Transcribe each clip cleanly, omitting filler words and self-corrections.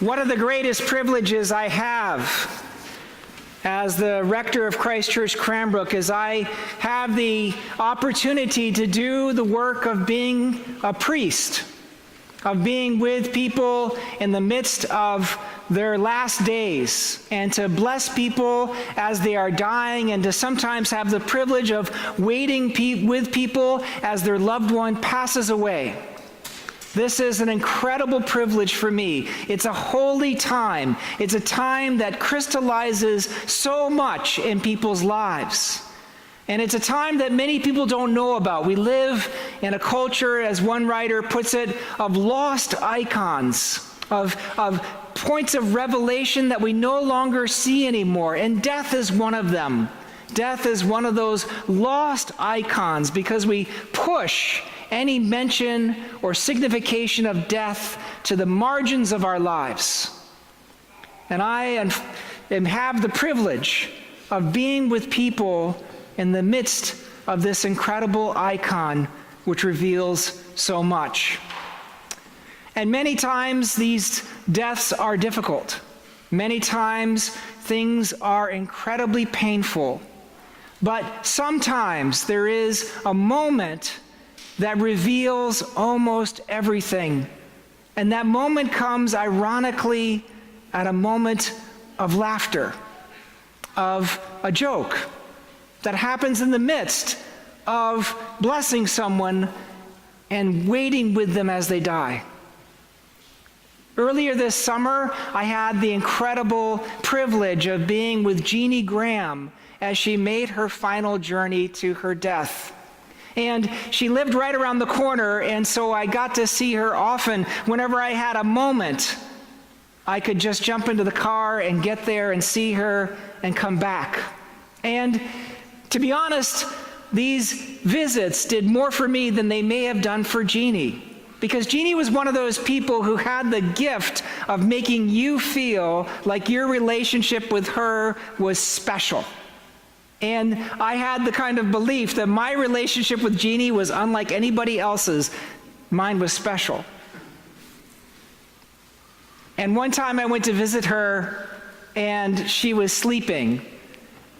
One of the greatest privileges I have as the rector of Christ Church Cranbrook is I have the opportunity to do the work of being a priest, of being with people in the midst of their last days, and to bless people as they are dying, and to sometimes have the privilege of waiting with people as their loved one passes away. This is an incredible privilege for me. It's a holy time. It's a time that crystallizes so much in people's lives. And it's a time that many people don't know about. We live in a culture, as one writer puts it, of lost icons, of points of revelation that we no longer see anymore. And death is one of them. Death is one of those lost icons because we push any mention or signification of death to the margins of our lives. And I have the privilege of being with people in the midst of this incredible icon which reveals so much. And many times these deaths are difficult. Many times things are incredibly painful. But sometimes there is a moment that reveals almost everything. And that moment comes, ironically, at a moment of laughter, of a joke that happens in the midst of blessing someone and waiting with them as they die. Earlier this summer, I had the incredible privilege of being with Jeannie Graham as she made her final journey to her death. And she lived right around the corner, and so I got to see her often. Whenever I had a moment, I could just jump into the car and get there and see her and come back. And to be honest, these visits did more for me than they may have done for Jeannie. Because Jeannie was one of those people who had the gift of making you feel like your relationship with her was special. And I had the kind of belief that my relationship with Jeannie was unlike anybody else's. Mine was special. And one time I went to visit her, and she was sleeping.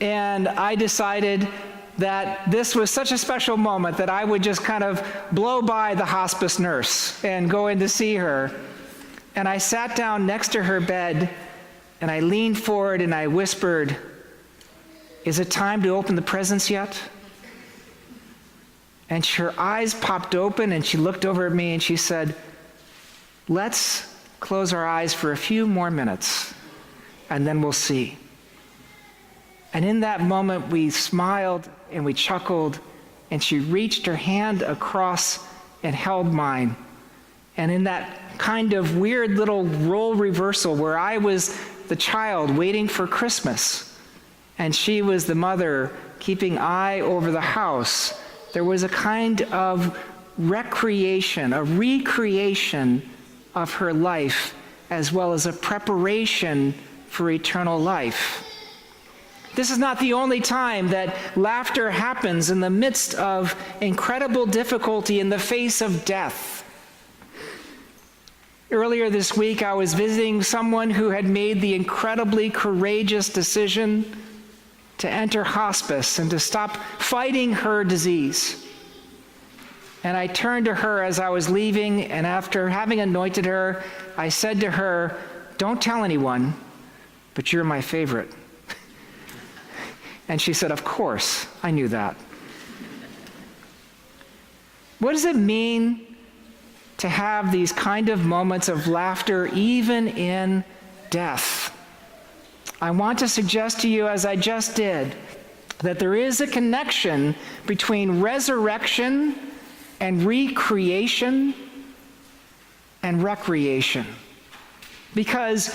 And I decided that this was such a special moment that I would just kind of blow by the hospice nurse and go in to see her. And I sat down next to her bed, and I leaned forward and I whispered, "Is it time to open the presents yet?" And her eyes popped open, and she looked over at me and she said, "Let's close our eyes for a few more minutes, and then we'll see." And in that moment, we smiled and we chuckled, and she reached her hand across and held mine. And in that kind of weird little role reversal where I was the child waiting for Christmas, and she was the mother keeping eye over the house, there was a kind of recreation, a recreation of her life, as well as a preparation for eternal life. This is not the only time that laughter happens in the midst of incredible difficulty in the face of death. Earlier this week, I was visiting someone who had made the incredibly courageous decision to enter hospice and to stop fighting her disease. And I turned to her as I was leaving, and after having anointed her, I said to her, "Don't tell anyone, but you're my favorite." And she said, "Of course, I knew that." What does it mean to have these kind of moments of laughter even in death? I want to suggest to you, as I just did, that there is a connection between resurrection and recreation and recreation. Because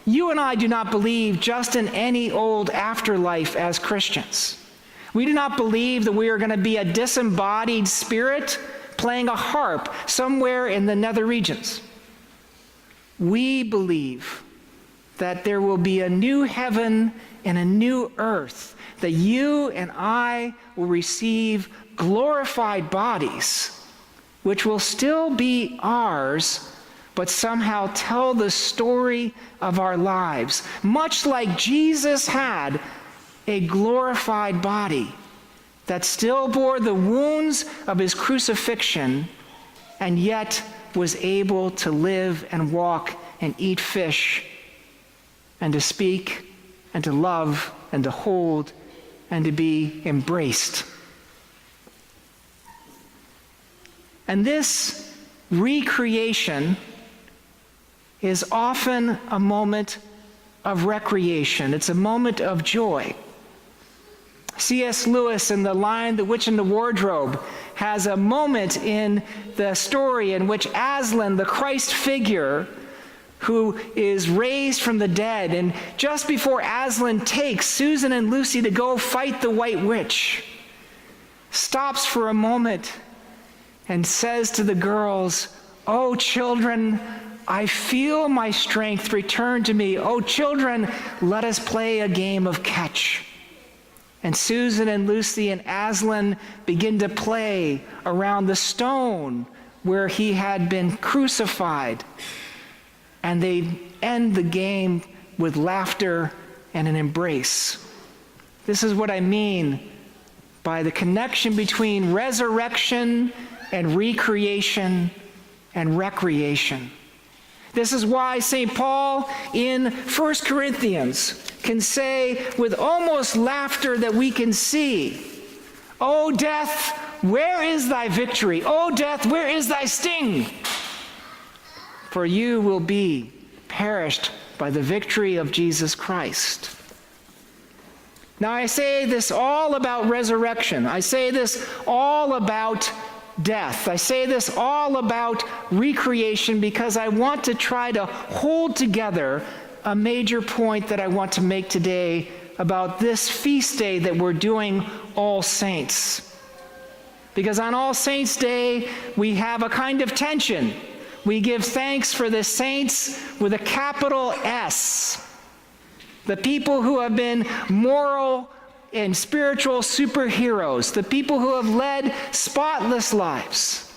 you and I do not believe just in any old afterlife as Christians. We do not believe that we are going to be a disembodied spirit playing a harp somewhere in the nether regions. We believe that there will be a new heaven and a new earth, that you and I will receive glorified bodies, which will still be ours, but somehow tell the story of our lives, much like Jesus had a glorified body that still bore the wounds of his crucifixion and yet was able to live and walk and eat fish and to speak and to love and to hold and to be embraced. And this recreation is often a moment of recreation. It's a moment of joy. C.S. Lewis in The Lion, the Witch, and the Wardrobe has a moment in the story in which Aslan, the Christ figure, who is raised from the dead, and just before Aslan takes Susan and Lucy to go fight the White Witch, stops for a moment and says to the girls, "Oh, children, I feel my strength return to me. Oh, children, let us play a game of catch." And Susan and Lucy and Aslan begin to play around the stone where he had been crucified. And they end the game with laughter and an embrace. This is what I mean by the connection between resurrection and recreation and recreation. This is why St. Paul in 1 Corinthians can say with almost laughter that we can see, "O death, where is thy victory? O death, where is thy sting? For you will be perished by the victory of Jesus Christ." Now I say this all about resurrection. I say this all about death. I say this all about recreation because I want to try to hold together a major point that I want to make today about this feast day that we're doing All Saints. Because on All Saints Day, we have a kind of tension. We give thanks for the saints with a capital S, the people who have been moral and spiritual superheroes, the people who have led spotless lives.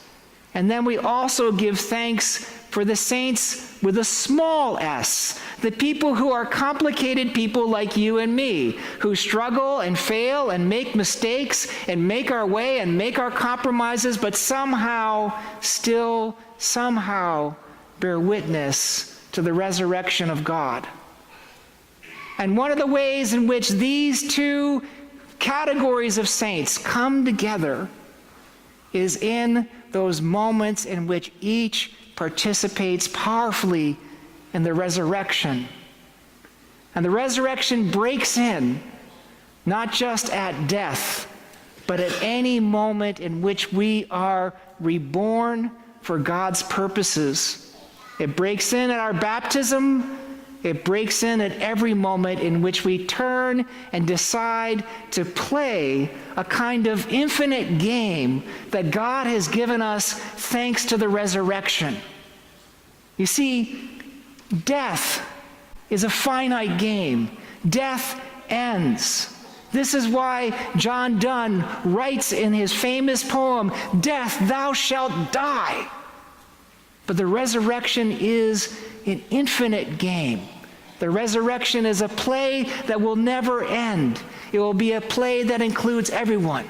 And then we also give thanks for the saints with a small s, the people who are complicated people like you and me, who struggle and fail and make mistakes and make our way and make our compromises, but somehow bear witness to the resurrection of God. And one of the ways in which these two categories of saints come together is in those moments in which each participates powerfully in the resurrection. And the resurrection breaks in, not just at death, but at any moment in which we are reborn for God's purposes. It breaks in at our baptism. It breaks in at every moment in which we turn and decide to play a kind of infinite game that God has given us thanks to the resurrection. You see, death is a finite game. Death ends. This is why John Donne writes in his famous poem, "Death, thou shalt die." But the resurrection is an infinite game. The resurrection is a play that will never end. It will be a play that includes everyone.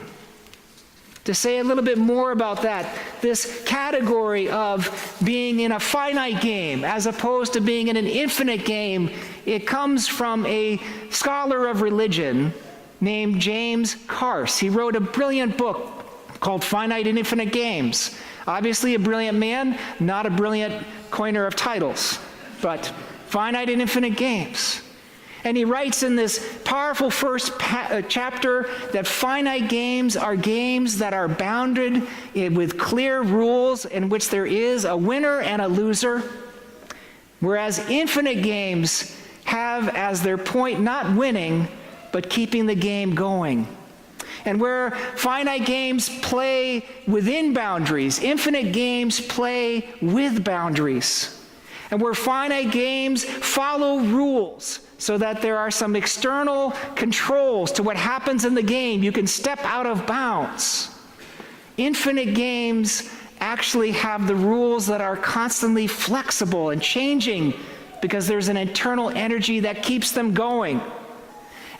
To say a little bit more about that, this category of being in a finite game as opposed to being in an infinite game, it comes from a scholar of religion named James Carse. He wrote a brilliant book called Finite and Infinite Games. Obviously a brilliant man, not a brilliant coiner of titles, but Finite and Infinite Games. And he writes in this powerful first chapter that finite games are games that are bounded with clear rules in which there is a winner and a loser, whereas infinite games have as their point not winning, but keeping the game going. And where finite games play within boundaries, infinite games play with boundaries. And where finite games follow rules so that there are some external controls to what happens in the game, you can step out of bounds. Infinite games actually have the rules that are constantly flexible and changing because there's an internal energy that keeps them going.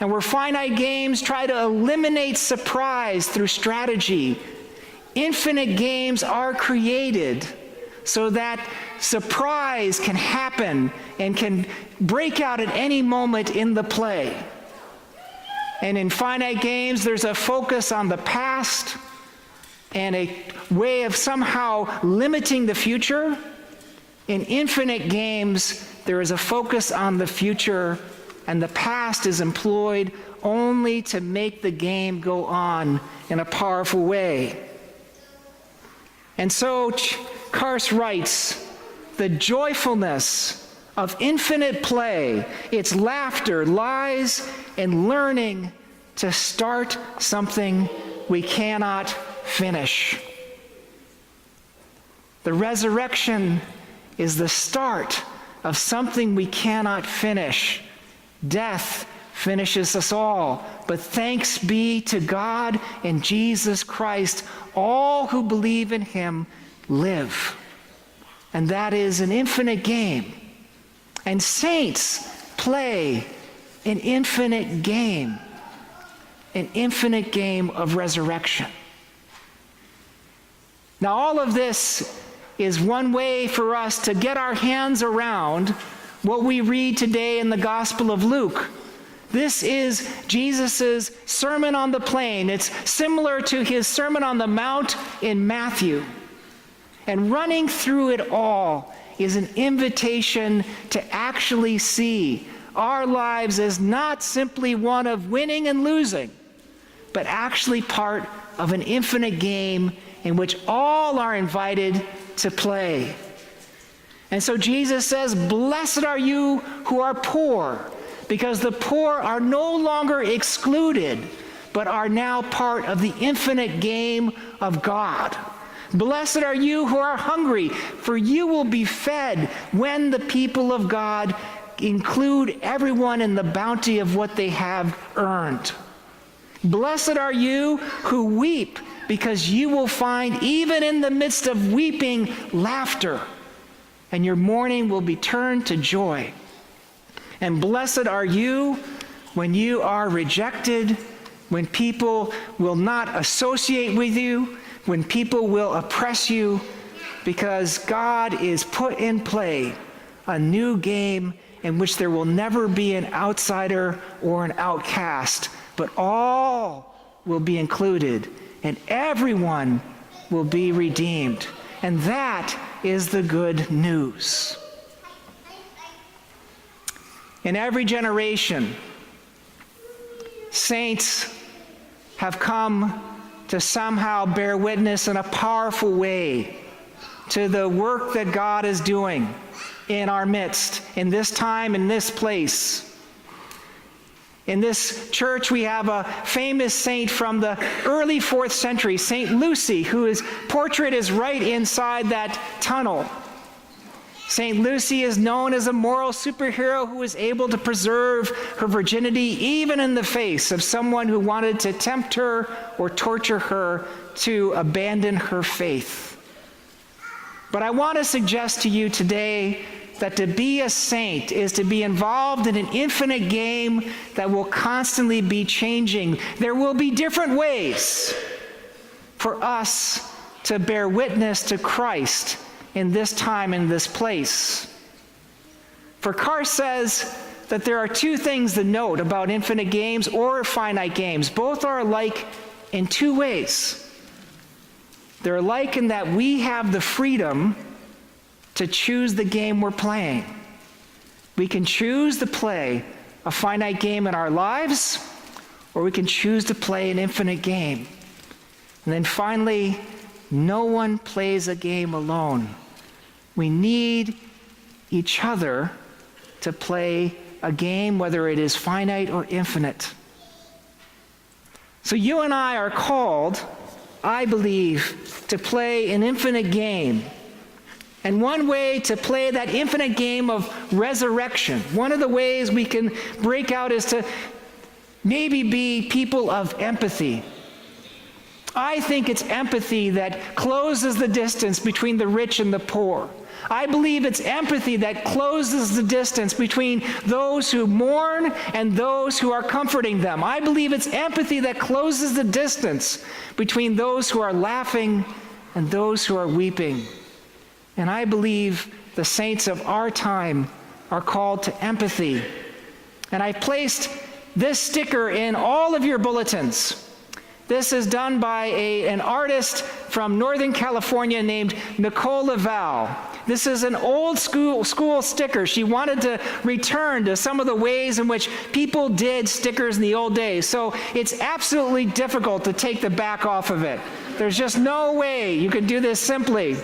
And where finite games try to eliminate surprise through strategy, infinite games are created so that surprise can happen and can break out at any moment in the play. And in finite games, there's a focus on the past and a way of somehow limiting the future. In infinite games, there is a focus on the future, and the past is employed only to make the game go on in a powerful way. And so Karst writes, the joyfulness of infinite play, its laughter, lies in learning to start something we cannot finish. The resurrection is the start of something we cannot finish. Death finishes us all, but thanks be to God and Jesus Christ, all who believe in him live. And that is an infinite game. And saints play an infinite game of resurrection. Now, all of this is one way for us to get our hands around what we read today in the Gospel of Luke. This is Jesus' Sermon on the Plain. It's similar to his Sermon on the Mount in Matthew. And running through it all is an invitation to actually see our lives as not simply one of winning and losing, but actually part of an infinite game in which all are invited to play. And so Jesus says, "Blessed are you who are poor, because the poor are no longer excluded, but are now part of the infinite game of God. Blessed are you who are hungry, for you will be fed," when the people of God include everyone in the bounty of what they have earned. Blessed are you who weep, because you will find, even in the midst of weeping, laughter, and your mourning will be turned to joy. And blessed are you when you are rejected, when people will not associate with you, when people will oppress you, because God is put in play a new game in which there will never be an outsider or an outcast, but all will be included, and everyone will be redeemed. And that is the good news. In every generation, saints have come to somehow bear witness in a powerful way to the work that God is doing in our midst, in this time, in this place. In this church, we have a famous saint from the early 4th century, St. Lucy, whose portrait is right inside that tunnel. St. Lucy is known as a moral superhero who was able to preserve her virginity even in the face of someone who wanted to tempt her or torture her to abandon her faith. But I want to suggest to you today that to be a saint is to be involved in an infinite game that will constantly be changing. There will be different ways for us to bear witness to Christ in this time, in this place. For Karst says that there are two things to note about infinite games or finite games. Both are alike in two ways. They're alike in that we have the freedom to choose the game we're playing. We can choose to play a finite game in our lives, or we can choose to play an infinite game. And then finally, no one plays a game alone. We need each other to play a game, whether it is finite or infinite. So you and I are called, I believe, to play an infinite game. And one way to play that infinite game of resurrection, one of the ways we can break out is to maybe be people of empathy. I think it's empathy that closes the distance between the rich and the poor. I believe it's empathy that closes the distance between those who mourn and those who are comforting them. I believe it's empathy that closes the distance between those who are laughing and those who are weeping. And I believe the saints of our time are called to empathy. And I placed this sticker in all of your bulletins. This is done by an artist from Northern California named Nicole Laval. This is an old school sticker. She wanted to return to some of the ways in which people did stickers in the old days. So it's absolutely difficult to take the back off of it. There's just no way you can do this simply.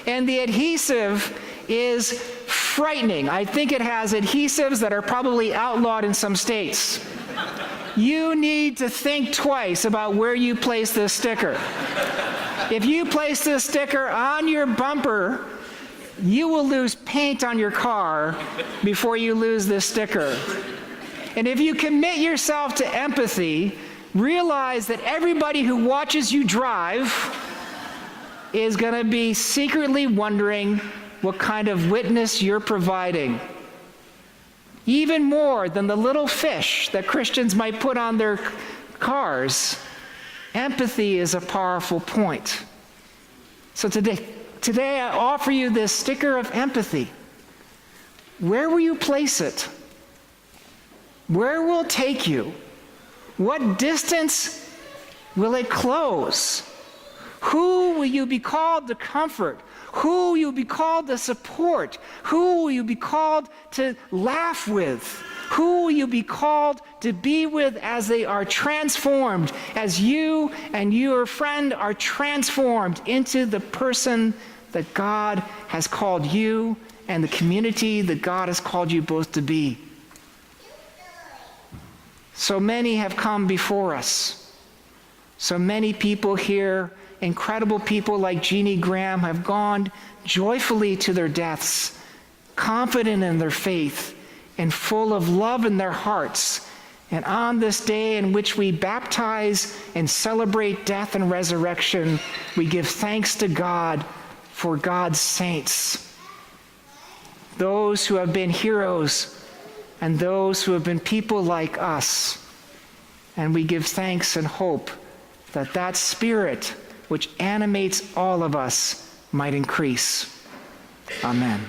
And the adhesive is frightening. I think it has adhesives that are probably outlawed in some states. You need to think twice about where you place this sticker. If you place this sticker on your bumper, you will lose paint on your car before you lose this sticker. And if you commit yourself to empathy, realize that everybody who watches you drive is going to be secretly wondering what kind of witness you're providing. Even more than the little fish that Christians might put on their cars, empathy is a powerful point. So today I offer you this sticker of empathy. Where will you place it? Where will it take you? What distance will it close? Who will you be called to comfort? Who will you be called to support? Who will you be called to laugh with? Who will you be called to be with as they are transformed, as you and your friend are transformed into the person that God has called you and the community that God has called you both to be? So many have come before us. So many people here, incredible people like Jeannie Graham, have gone joyfully to their deaths, confident in their faith and full of love in their hearts. And on this day in which we baptize and celebrate death and resurrection, we give thanks to God for God's saints, those who have been heroes and those who have been people like us. And we give thanks and hope that that spirit which animates all of us might increase. Amen.